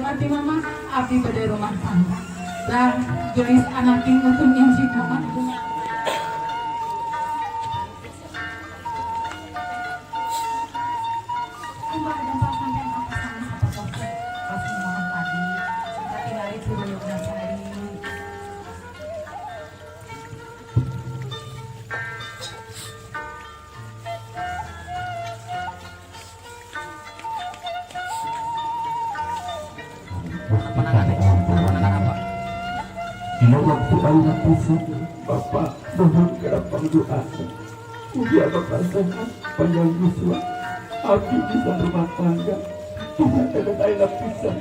Abdi mama, abdi pada rumah tangga dan jenis anak yang untuk yang si mama punya. Mbak ada apa sampai apa sama satu pas ngomong tadi, tapi lari ke Boyong Nasari. Bila waktu anak pusat, Bapak mohon gampang doa. Ugia Bapak sehat, panjang usia, abdi bisa rumah tangga, tidak ada anak pusat.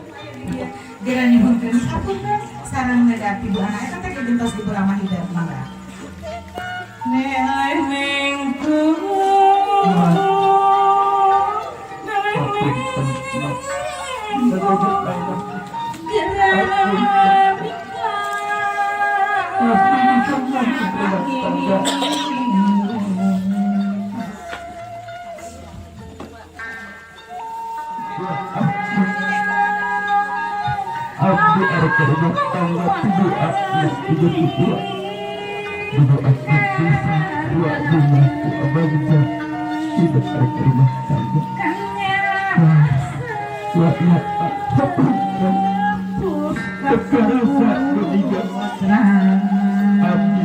Gerani mungkin apun sarang negatif bu anak itu tadi gentos di beramah hidup mangga. Nelai mengku. Abdi arep rumah tangga tujuh anak tujuh dua anak desa dua rumah ku abangsa tidak arep rumah tangga dua anak seperti kekerasa bertiga abdi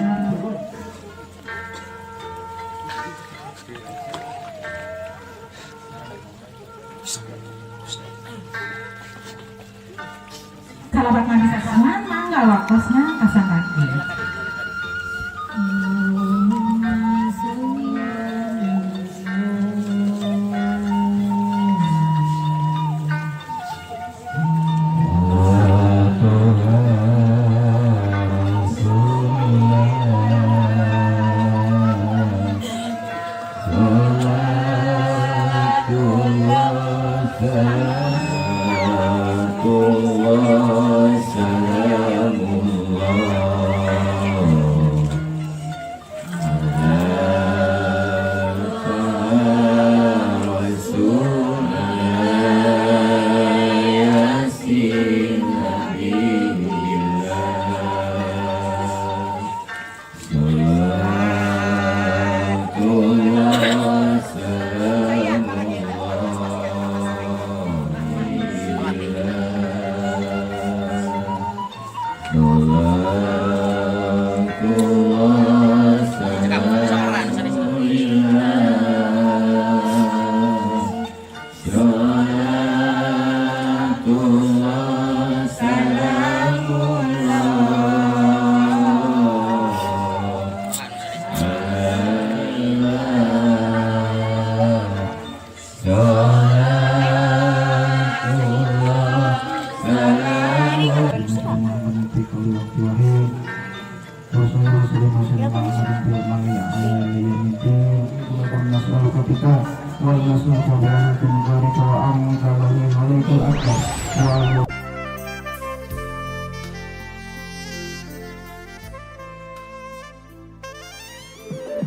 Kalabat mami sasaman, mangga wakosna kasang kaki.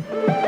Akbar.